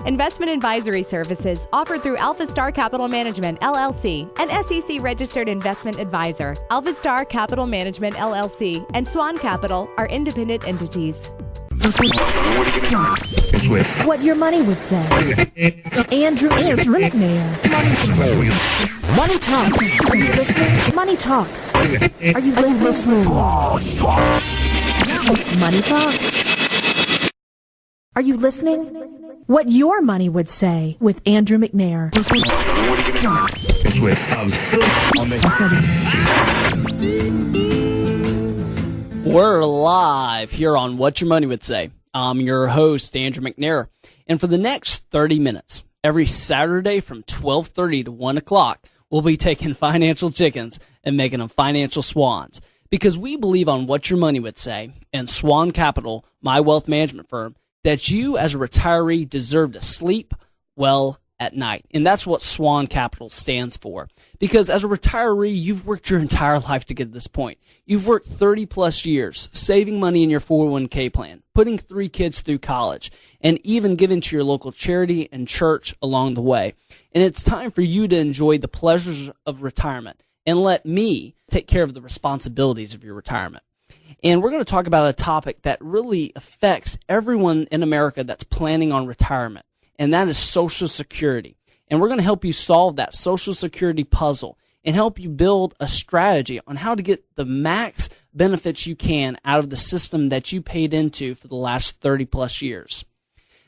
Investment advisory services offered through Alpha Star Capital Management, LLC, an SEC-registered investment advisor. Alpha Star Capital Management, LLC, and SWAN-Capital are independent entities. What your money would say. Andrew McNair. Money Talks. Are you listening? Money Talks. Are you listening? Money Talks. Are you listening? What your money would say with Andrew McNair. We're live here on What Your Money Would Say. I'm your host, Andrew McNair. And for the next 30 minutes, every Saturday from 12:30 to 1 o'clock, we'll be taking financial chickens and making them financial swans. Because we believe on What Your Money Would Say and SWAN-Capital, my wealth management firm, that you as a retiree deserve to sleep well at night. And that's what SWAN-Capital stands for. Because as a retiree, you've worked your entire life to get to this point. You've worked 30 plus years, saving money in your 401k plan, putting 3 kids through college, and even giving to your local charity and church along the way. And it's time for you to enjoy the pleasures of retirement and let me take care of the responsibilities of your retirement. And we're going to talk about a topic that really affects everyone in America that's planning on retirement, and that is Social Security. And we're going to help you solve that Social Security puzzle and help you build a strategy on how to get the max benefits you can out of the system that you paid into for the last 30 plus years.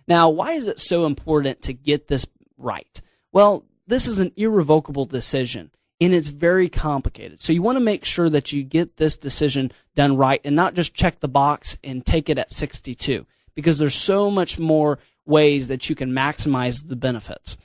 Now, why is it so important to get this right? Well, this is an irrevocable decision, and it's very complicated. So you want to make sure that you get this decision done right and not just check the box and take it at 62, because there's so much more ways that you can maximize the benefits.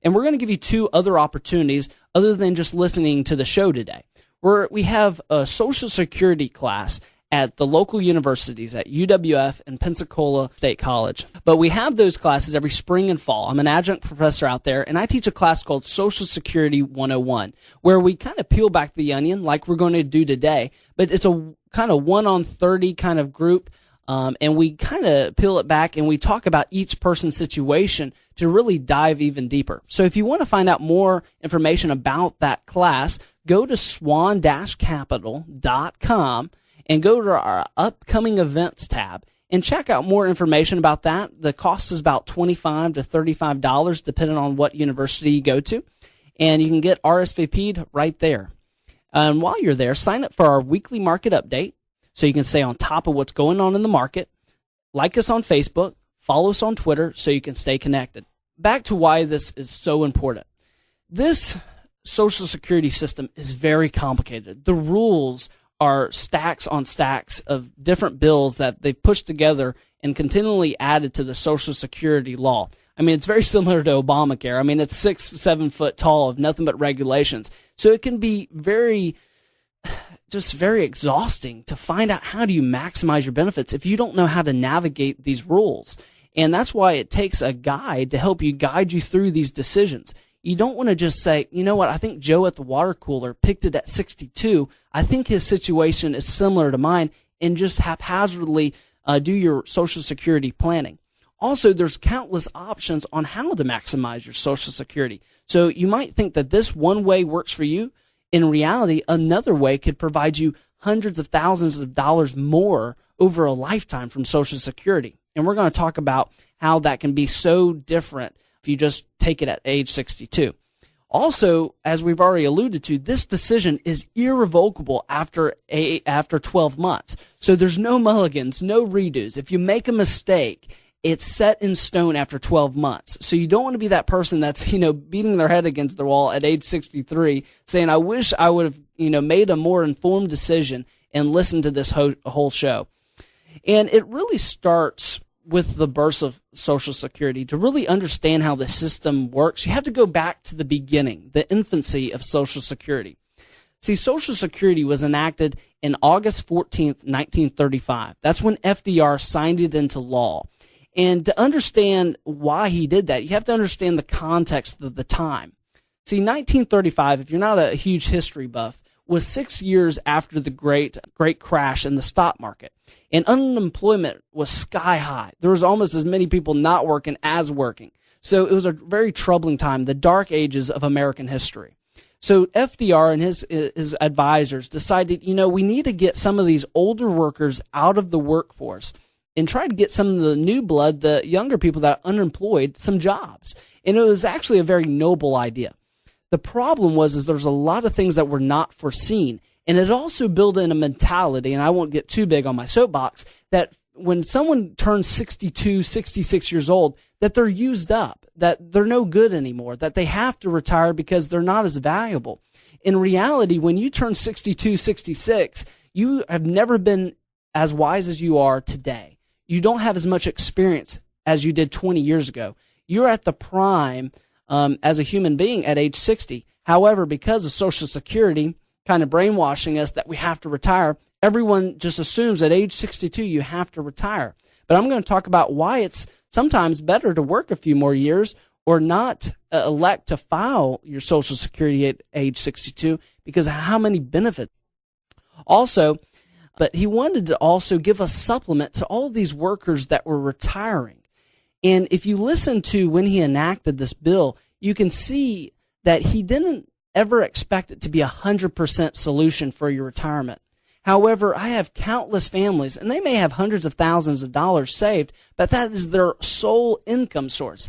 And we're going to give you 2 other opportunities other than just listening to the show today. We have a Social Security class at the local universities at UWF and Pensacola State College. But we have those classes every spring and fall. I'm an adjunct professor out there, and I teach a class called Social Security 101, where we kind of peel back the onion like we're going to do today, but it's a kind of 1-on-30 kind of group. And we kind of peel it back and we talk about each person's situation to really dive even deeper. So if you want to find out more information about that class, go to swan-capital.com and go to our upcoming events tab and check out more information about that. The cost is about $25 to $35 depending on what university you go to. And you can get RSVP'd right there. And while you're there, sign up for our weekly market update, so you can stay on top of what's going on in the market. Like us on Facebook, follow us on Twitter so you can stay connected. Back to why this is so important. This Social Security system is very complicated. The rules are stacks on stacks of different bills that they've pushed together and continually added to the Social Security law. I mean, it's very similar to Obamacare. I mean, it's 6-7 foot tall of nothing but regulations. So it can be very exhausting to find out how do you maximize your benefits if you don't know how to navigate these rules. And that's why it takes a guide to help you guide you through these decisions. You don't want to just say, you know what, I think Joe at the water cooler picked it at 62. I think his situation is similar to mine, and just haphazardly do your Social Security planning. Also, there's countless options on how to maximize your Social Security. So you might think that this one way works for you. In reality, another way could provide you hundreds of thousands of dollars more over a lifetime from Social Security. And we're going to talk about how that can be so different if you just take it at age 62. Also, as we've already alluded to, this decision is irrevocable after 12 months. So there's no mulligans, no redos. If you make a mistake, it's set in stone after 12 months. So you don't want to be that person that's, beating their head against the wall at age 63 saying, I wish I would have, made a more informed decision and listened to this whole show. And it really starts with the birth of Social Security. To really understand how the system works, you have to go back to the beginning, the infancy of Social Security. See, Social Security was enacted in August 14th, 1935. That's when FDR signed it into law. And to understand why he did that, you have to understand the context of the time. See, 1935, if you're not a huge history buff, was 6 years after the great crash in the stock market. And unemployment was sky high. There was almost as many people not working as working. So it was a very troubling time, the dark ages of American history. So FDR and his advisors decided, we need to get some of these older workers out of the workforce and try to get some of the new blood, the younger people that are unemployed, some jobs. And it was actually a very noble idea. The problem was there's a lot of things that were not foreseen. And it also built in a mentality, and I won't get too big on my soapbox, that when someone turns 62, 66 years old, that they're used up, that they're no good anymore, that they have to retire because they're not as valuable. In reality, when you turn 62, 66, you have never been as wise as you are today. You don't have as much experience as you did 20 years ago. You're at the prime as a human being at age 60. However, because of Social Security kind of brainwashing us that we have to retire, everyone just assumes at age 62 you have to retire. But I'm going to talk about why it's sometimes better to work a few more years or not elect to file your Social Security at age 62 because of how many benefits. Also, but he wanted to also give a supplement to all these workers that were retiring. And if you listen to when he enacted this bill, you can see that he didn't ever expect it to be 100% solution for your retirement. However, I have countless families, and they may have hundreds of thousands of dollars saved, but that is their sole income source.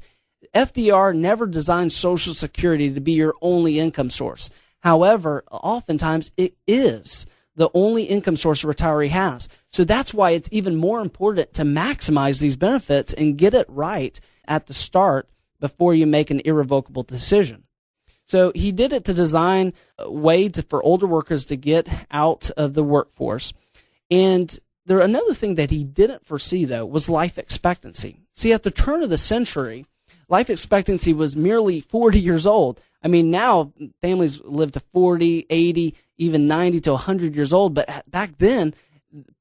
FDR never designed Social Security to be your only income source. However, oftentimes it is the only income source a retiree has. So that's why it's even more important to maximize these benefits and get it right at the start before you make an irrevocable decision. So he did it to design a way for older workers to get out of the workforce. And another thing that he didn't foresee, though, was life expectancy. See, at the turn of the century, life expectancy was merely 40 years old. I mean, now families live to 40, 80, even 90 to 100 years old. But back then,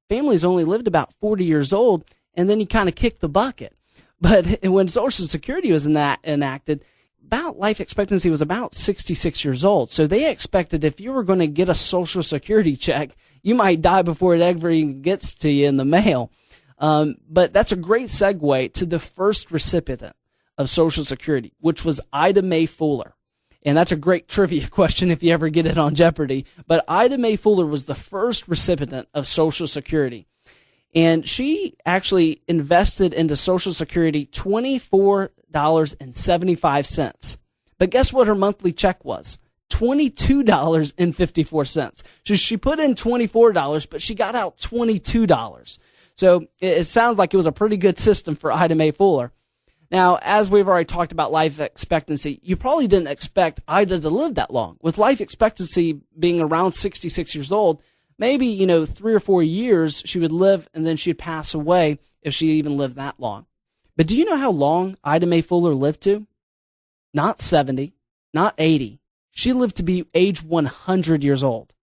families only lived about 40 years old, and then you kind of kicked the bucket. But when Social Security was enacted, life expectancy was about 66 years old. So they expected if you were going to get a Social Security check, you might die before it ever even gets to you in the mail. But that's a great segue to the first recipient of Social Security, which was Ida Mae Fuller. And that's a great trivia question if you ever get it on Jeopardy. But Ida Mae Fuller was the first recipient of Social Security. And she actually invested into Social Security $24.75. But guess what her monthly check was? $22.54. So she put in $24, but she got out $22. So it sounds like it was a pretty good system for Ida Mae Fuller. Now, as we've already talked about life expectancy, you probably didn't expect Ida to live that long. With life expectancy being around 66 years old, maybe, 3 or 4 years she would live and then she'd pass away if she even lived that long. But do you know how long Ida Mae Fuller lived to? Not 70, not 80. She lived to be age 100 years old.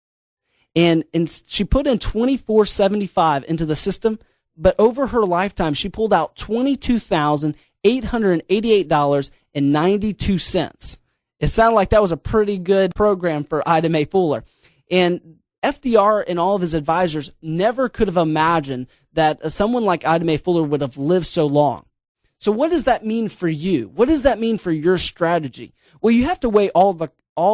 And she put in $24.75 into the system, but over her lifetime, she pulled out $22,888.92. It sounded like that was a pretty good program for Ida Mae Fuller. And FDR and all of his advisors never could have imagined that someone like Ida Mae Fuller would have lived so long. So what does that mean for you? What does that mean for your strategy? Well, you have to weigh all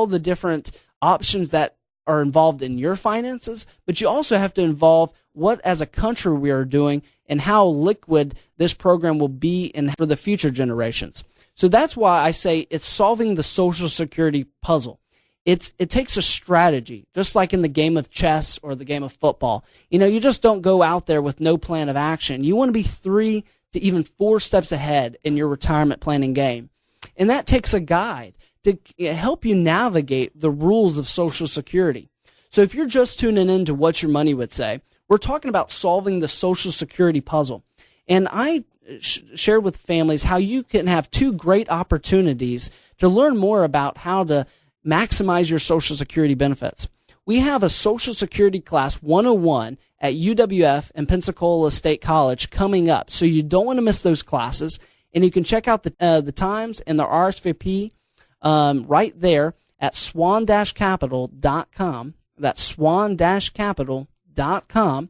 the different options that are involved in your finances, but you also have to involve what as a country we are doing and how liquid this program will be for the future generations. So that's why I say it's solving the Social Security puzzle. It takes a strategy, just like in the game of chess or the game of football. You just don't go out there with no plan of action. You want to be 3 to even 4 steps ahead in your retirement planning game. And that takes a guide to help you navigate the rules of Social Security. So if you're just tuning in to What Your Money Would Say, we're talking about solving the Social Security puzzle. And I shared with families how you can have 2 great opportunities to learn more about how to maximize your Social Security benefits. We have a Social Security Class 101 at UWF and Pensacola State College coming up. So you don't want to miss those classes. And you can check out the times and the RSVP right there at SWAN-Capital.com. That's SWAN-Capital.com.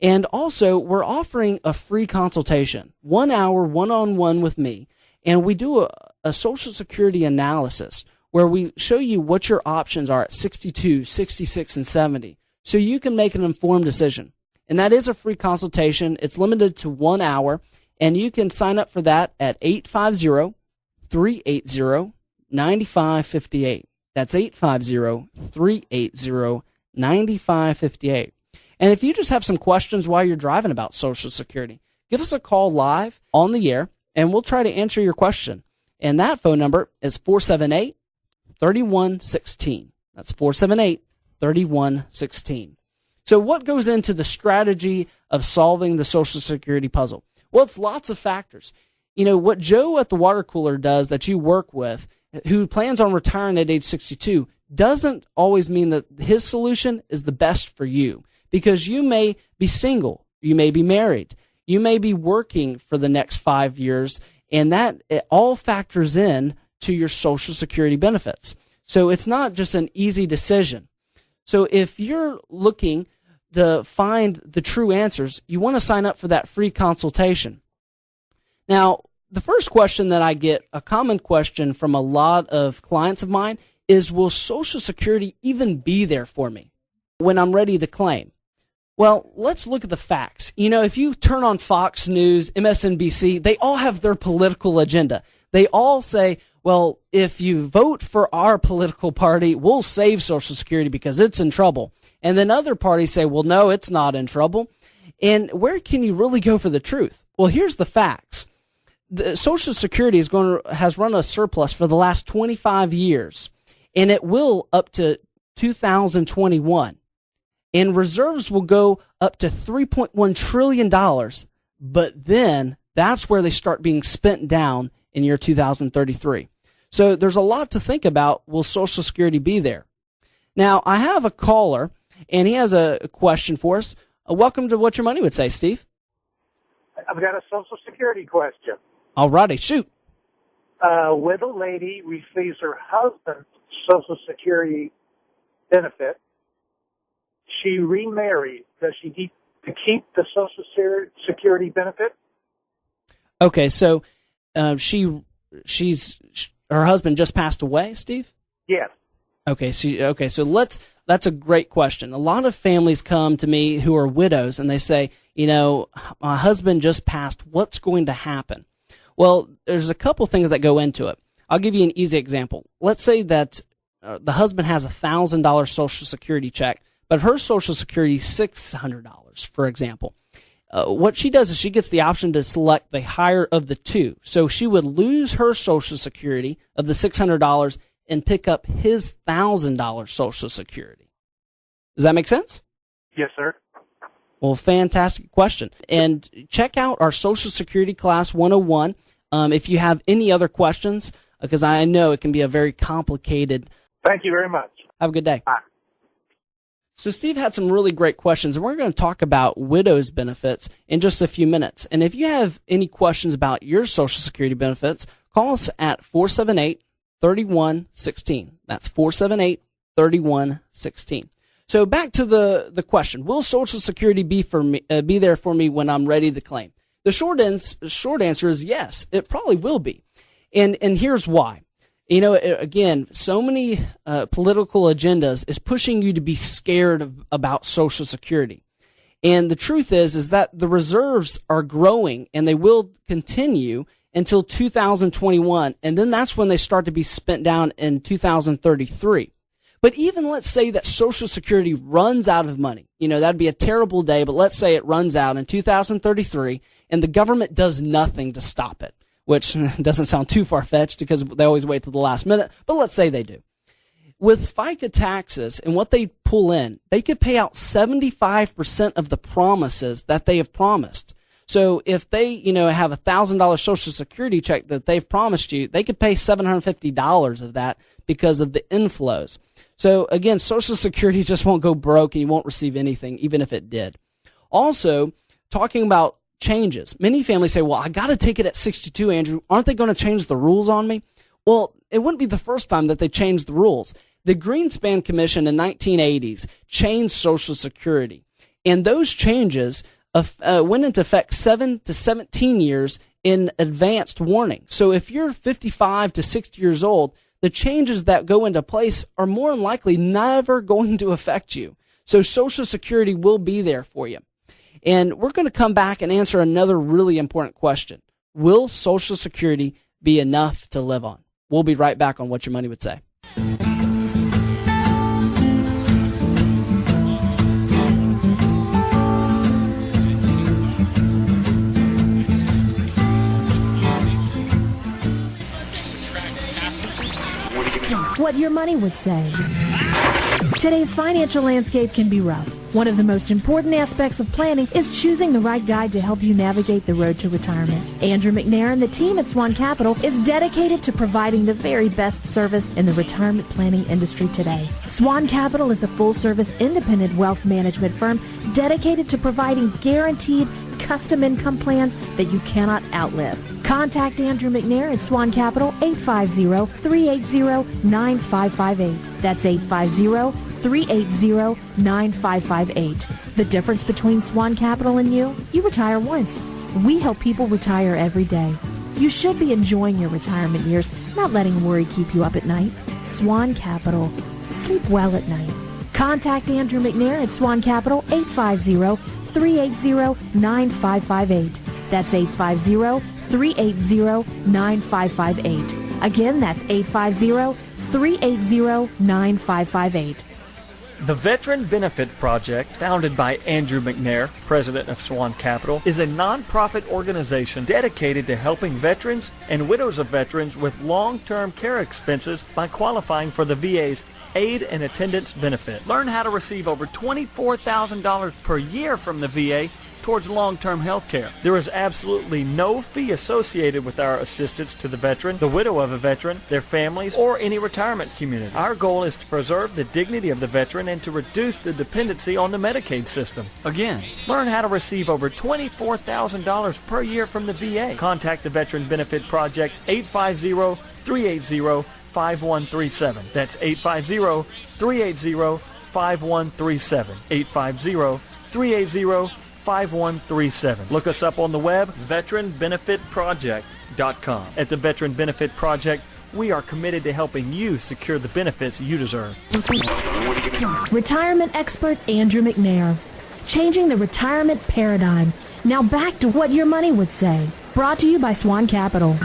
And also, we're offering a free consultation, 1 hour, one-on-one with me. And we do a Social Security analysis where we show you what your options are at 62, 66, and 70. So you can make an informed decision. And that is a free consultation. It's limited to 1 hour. And you can sign up for that at 850-380-9558. That's 850-380-9558. And if you just have some questions while you're driving about Social Security, give us a call live on the air, and we'll try to answer your question. And that phone number is 478-3116. That's 478-3116. So what goes into the strategy of solving the Social Security puzzle? Well, it's lots of factors. You know, what Joe at the water cooler does that you work with, who plans on retiring at age 62, doesn't always mean that his solution is the best for you, because you may be single, you may be married, you may be working for the next 5 years, and that it all factors in to your Social Security benefits. So it's not just an easy decision. So if you're looking to find the true answers, you want to sign up for that free consultation. Now, the first question that I get, a common question from a lot of clients of mine, is will Social Security even be there for me when I'm ready to claim? Well, let's look at the facts. You know, if you turn on Fox News, MSNBC, they all have their political agenda. They all say, well, if you vote for our political party, we'll save Social Security because it's in trouble. And then other parties say, well, no, it's not in trouble. And where can you really go for the truth? Well, here's the facts. The Social Security has run a surplus for the last 25 years, and it will up to 2021. And reserves will go up to $3.1 trillion, but then that's where they start being spent down in year 2033. So there's a lot to think about. Will Social Security be there? Now, I have a caller, and he has a question for us. Welcome to What Your Money Would Say, Steve. I've got a Social Security question. All righty, shoot. A widow lady receives her husband's Social Security benefit. She remarried. Does she need to keep the Social Security benefit? Okay, so her husband just passed away, Steve? Yes. Okay, so that's a great question. A lot of families come to me who are widows, and they say, you know, my husband just passed. What's going to happen? Well, there's a couple things that go into it. I'll give you an easy example. Let's say that the husband has a $1,000 Social Security check, but her Social Security is $600, for example. What she does is she gets the option to select the higher of the two. So she would lose her Social Security of the $600 and pick up his $1,000 Social Security. Does that make sense? Yes, sir. Well, fantastic question. And check out our Social Security Class 101 if you have any other questions, because I know it can be a very complicated. Thank you very much. Have a good day. Bye. So Steve had some really great questions, and we're going to talk about widows' benefits in just a few minutes. And if you have any questions about your Social Security benefits, call us at 478-3116. That's 478-3116. So back to the question: will Social Security be there for me when I'm ready to claim? The short answer is yes. It probably will be, and here's why. You know, again, so many political agendas is pushing you to be scared about Social Security, and the truth is that the reserves are growing, and they will continue until 2021, and then that's when they start to be spent down in 2033. But even let's say that Social Security runs out of money. You know, that'd be a terrible day, but let's say it runs out in 2033 and the government does nothing to stop it, which doesn't sound too far-fetched because they always wait till the last minute, but let's say they do. With FICA taxes and what they pull in, they could pay out 75% of the promises that they have promised. So if they, you know, have a $1,000 Social Security check that they've promised you, they could pay $750 of that because of the inflows. So again, Social Security just won't go broke and you won't receive anything, even if it did. Also, talking about changes. Many families say, well, I got to take it at 62, Andrew. Aren't they going to change the rules on me? Well, it wouldn't be the first time that they changed the rules. The Greenspan Commission in 1980s changed Social Security, and those changes went into effect 7 to 17 years in advanced warning. So if you're 55 to 60 years old, the changes that go into place are more than likely never going to affect you. So Social Security will be there for you. And we're going to come back and answer another really important question. Will Social Security be enough to live on? We'll be right back on What Your Money Would Say. What your money would say. Today's financial landscape can be rough. One of the most important aspects of planning is choosing the right guide to help you navigate the road to retirement. Andrew McNair and the team at SWAN-Capital is dedicated to providing the very best service in the retirement planning industry today. SWAN-Capital is a full-service independent wealth management firm dedicated to providing guaranteed custom income plans that you cannot outlive. Contact Andrew McNair at SWAN-Capital 850-380-9558. That's 850-380-9558. The difference between SWAN-Capital and you retire once. We help people retire every day. You should be enjoying your retirement years, not letting worry keep you up at night. SWAN-Capital. Sleep well at night. Contact Andrew McNair at SWAN-Capital 850-380-9558. That's 850-380-9558. Again, that's 850-380-9558. The Veteran Benefit Project, founded by Andrew McNair, president of SWAN-Capital, is a nonprofit organization dedicated to helping veterans and widows of veterans with long-term care expenses by qualifying for the VA's Aid and Attendance Benefit. Learn how to receive over $24,000 per year from the VA towards long-term health care. There is absolutely no fee associated with our assistance to the veteran, the widow of a veteran, their families, or any retirement community. Our goal is to preserve the dignity of the veteran and to reduce the dependency on the Medicaid system. Again, learn how to receive over $24,000 per year from the VA. Contact the Veteran Benefit Project 850-380-5137. That's 850-380-5137. 850-380-5137. Look us up on the web, veteranbenefitproject.com. At the Veteran Benefit Project, we are committed to helping you secure the benefits you deserve. Retirement expert Andrew McNair. Changing the retirement paradigm. Now back to What Your Money Would Say. Brought to you by SWAN-Capital.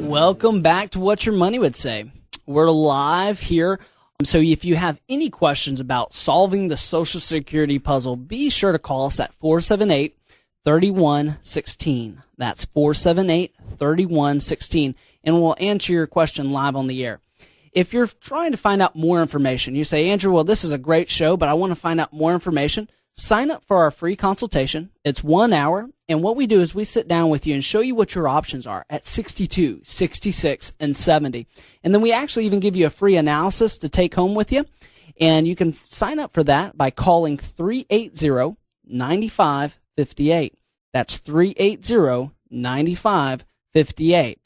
Welcome back to What Your Money Would Say. We're live here. So if you have any questions about solving the Social Security puzzle, be sure to call us at 478-3116. That's 478-3116, and we'll answer your question live on the air. If you're trying to find out more information, you say, Andrew, well, this is a great show, but I want to find out more information, sign up for our free consultation. It's 1 hour, and what we do is we sit down with you and show you what your options are at 62, 66, and 70. And then we actually even give you a free analysis to take home with you. And you can sign up for that by calling 380-9558. That's 380-9558.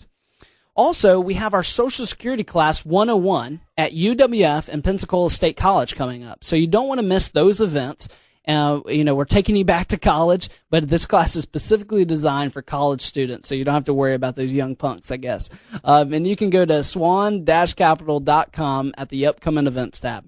Also, we have our Social Security Class 101 at UWF and Pensacola State College coming up. So you don't want to miss those events. We're taking you back to college, but this class is specifically designed for college students, so you don't have to worry about those young punks, I guess. And you can go to swan-capital.com at the upcoming events tab.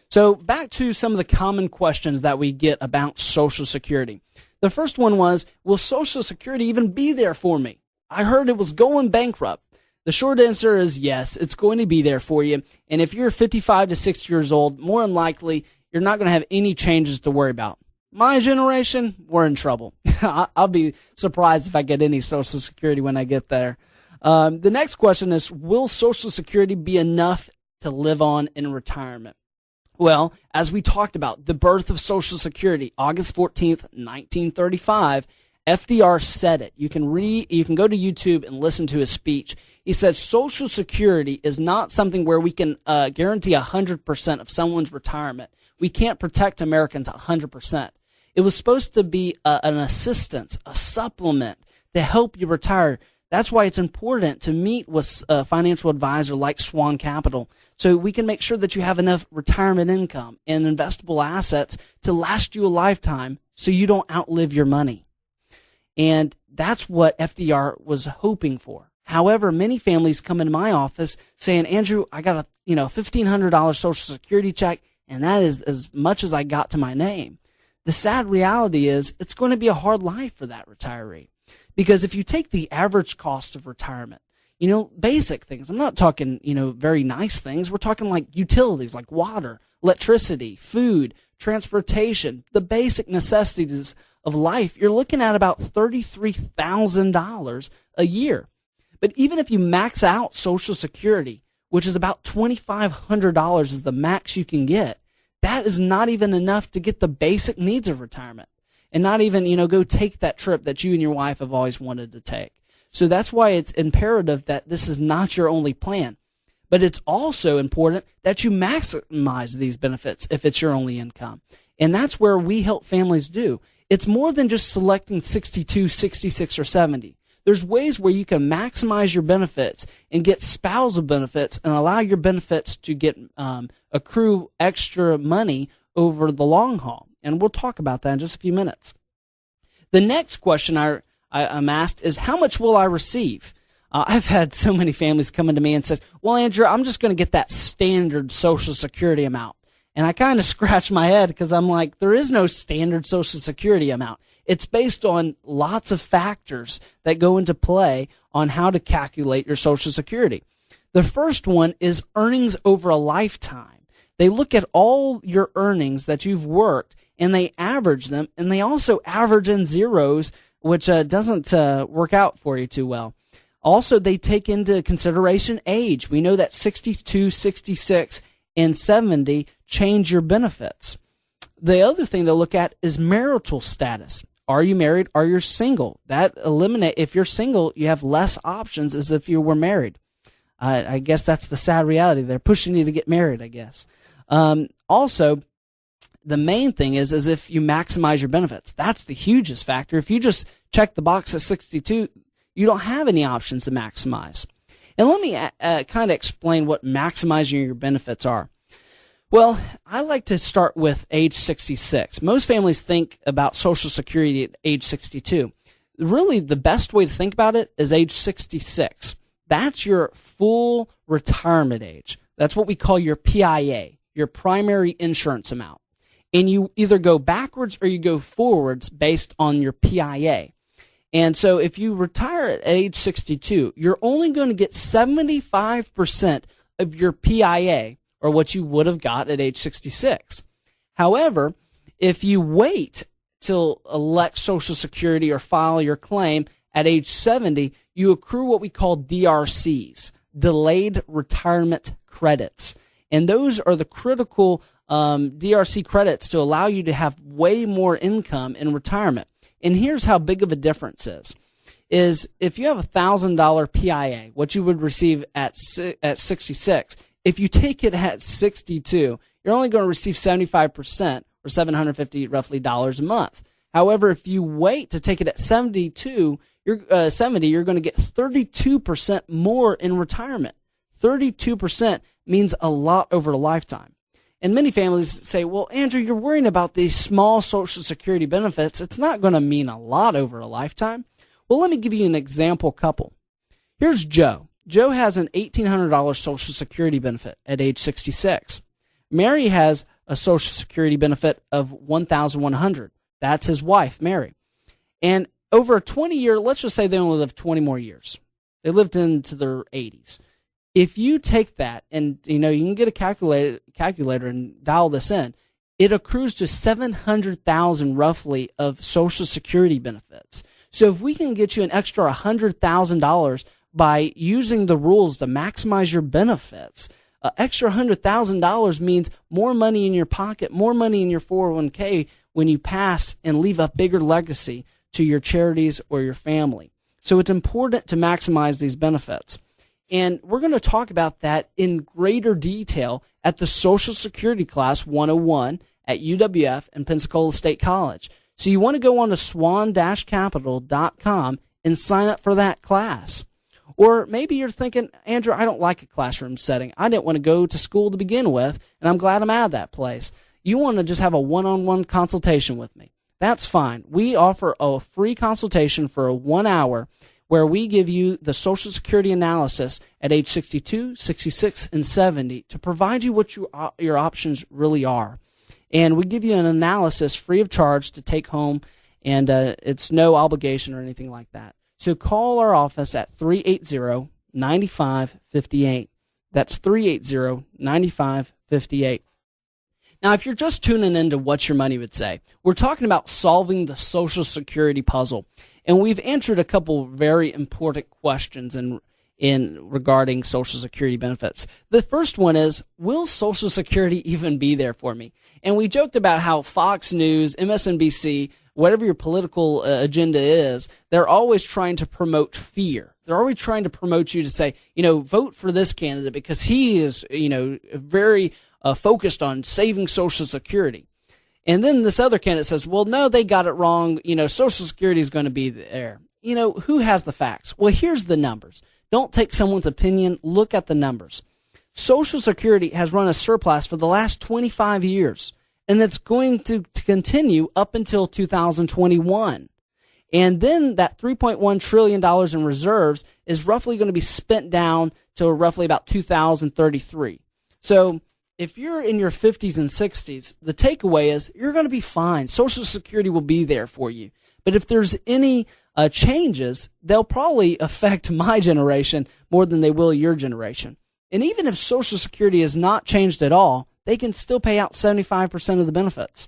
So back to some of the common questions that we get about Social Security. The first one was, will Social Security even be there for me? I heard it was going bankrupt. The short answer is yes, it's going to be there for you. And if you're 55 to 60 years old, more than likely, you're not going to have any changes to worry about. My generation, we're in trouble. I'll be surprised if I get any Social Security when I get there. The next question is, will Social Security be enough to live on in retirement? Well, as we talked about, the birth of Social Security, August 14th, 1935, FDR said it. You can go to YouTube and listen to his speech. He said Social Security is not something where we can guarantee 100% of someone's retirement. We can't protect Americans 100%. It was supposed to be an assistance, a supplement to help you retire. That's why it's important to meet with a financial advisor like SWAN-Capital so we can make sure that you have enough retirement income and investable assets to last you a lifetime so you don't outlive your money. And that's what FDR was hoping for. However, many families come into my office saying, Andrew, I got a $1,500 Social Security check, and that is as much as I got to my name. The sad reality is it's going to be a hard life for that retiree. Because if you take the average cost of retirement, basic things, I'm not talking, very nice things. We're talking like utilities, like water, electricity, food, transportation, the basic necessities of life. You're looking at about $33,000 a year. But even if you max out Social Security, which is about $2,500 is the max you can get, that is not even enough to get the basic needs of retirement. And not even, go take that trip that you and your wife have always wanted to take. So that's why it's imperative that this is not your only plan. But it's also important that you maximize these benefits if it's your only income. And that's where we help families do. It's more than just selecting 62, 66, or 70. There's ways where you can maximize your benefits and get spousal benefits and allow your benefits to get accrue extra money over the long haul. And we'll talk about that in just a few minutes. The next question I'm asked is, how much will I receive? I've had so many families come into me and said, well, Andrew, I'm just going to get that standard Social Security amount. And I kind of scratch my head because I'm like, there is no standard Social Security amount. It's based on lots of factors that go into play on how to calculate your Social Security. The first one is earnings over a lifetime. They look at all your earnings that you've worked and they average them, and they also average in zeros, which doesn't work out for you too well. Also, they take into consideration age. We know that 62, 66, and 70 change your benefits. The other thing they'll look at is marital status. Are you married? Are you single? That if you're single, you have less options as if you were married. I guess that's the sad reality. They're pushing you to get married, I guess. Also, the main thing is if you maximize your benefits. That's the hugest factor. If you just check the box at 62, you don't have any options to maximize. And let me kind of explain what maximizing your benefits are. Well, I like to start with age 66. Most families think about Social Security at age 62. Really, the best way to think about it is age 66. That's your full retirement age. That's what we call your PIA, your primary insurance amount. And you either go backwards or you go forwards based on your PIA. And so if you retire at age 62, you're only going to get 75% of your PIA, or what you would have got at age 66. However, if you wait till elect Social Security or file your claim at age 70, you accrue what we call DRCs, delayed retirement credits. And those are the critical DRC credits to allow you to have way more income in retirement. And here's how big of a difference is if you have a $1,000 PIA, what you would receive at 66, if you take it at 62, you're only going to receive 75%, or $750 roughly dollars a month. However, if you wait to take it at 70, you're going to get 32% more in retirement. 32% means a lot over a lifetime. And many families say, well, Andrew, you're worrying about these small Social Security benefits. It's not going to mean a lot over a lifetime. Well, let me give you an example couple. Here's Joe. Joe has an $1,800 Social Security benefit at age 66. Mary has a Social Security benefit of $1,100. That's his wife, Mary. And over a 20-year, let's just say they only live 20 more years. They lived into their 80s. If you take that and, you can get a calculator and dial this in, it accrues to $700,000 roughly of Social Security benefits. So if we can get you an extra $100,000 by using the rules to maximize your benefits, extra $100,000 means more money in your pocket, more money in your 401k when you pass and leave a bigger legacy to your charities or your family. So it's important to maximize these benefits. And we're going to talk about that in greater detail at the Social Security Class 101 at UWF and Pensacola State College. So you want to go on to swan-capital.com and sign up for that class. Or maybe you're thinking, Andrew, I don't like a classroom setting. I didn't want to go to school to begin with, and I'm glad I'm out of that place. You want to just have a one-on-one consultation with me. That's fine. We offer a free consultation for 1 hour where we give you the Social Security analysis at age 62, 66, and 70 to provide you what your options really are. And we give you an analysis free of charge to take home, and it's no obligation or anything like that. So call our office at 380-9558. That's 380-9558. Now, if you're just tuning into What Your Money Would Say, we're talking about solving the Social Security puzzle. And we've answered a couple very important questions in regarding Social Security benefits. The first one is, will Social Security even be there for me? And we joked about how Fox News, MSNBC, whatever your political agenda is, they're always trying to promote fear. They're always trying to promote you to say, vote for this candidate because he is, very focused on saving Social Security. And then this other candidate says, well, no, they got it wrong. Social Security is going to be there. Who has the facts? Well, here's the numbers. Don't take someone's opinion. Look at the numbers. Social Security has run a surplus for the last 25 years, and it's going to continue up until 2021. And then that $3.1 trillion in reserves is roughly going to be spent down to roughly about 2033. So if you're in your 50s and 60s, the takeaway is you're going to be fine. Social Security will be there for you. But if there's any changes, they'll probably affect my generation more than they will your generation. And even if Social Security is not changed at all, they can still pay out 75% of the benefits.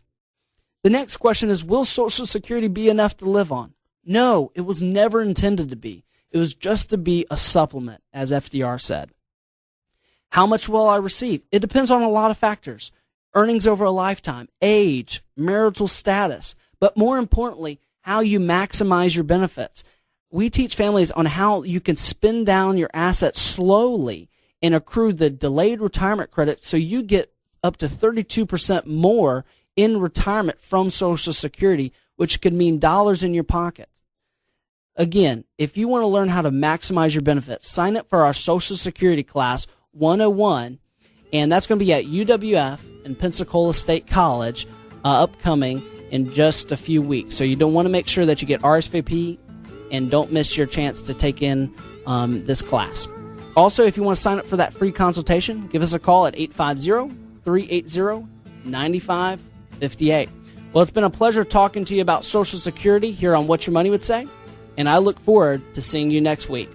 The next question is, will Social Security be enough to live on? No, it was never intended to be. It was just to be a supplement, as FDR said. How much will I receive? It depends on a lot of factors. Earnings over a lifetime, age, marital status, but more importantly, how you maximize your benefits. We teach families on how you can spend down your assets slowly and accrue the delayed retirement credit so you get up to 32% more in retirement from Social Security, which could mean dollars in your pocket. Again, if you want to learn how to maximize your benefits, sign up for our Social Security class 101, and that's going to be at UWF and Pensacola State College upcoming in just a few weeks. So you don't want to make sure that you get RSVP and don't miss your chance to take in this class. Also, if you want to sign up for that free consultation, give us a call at 850-380-9558. Well, it's been a pleasure talking to you about Social Security here on What Your Money Would Say, and I look forward to seeing you next week.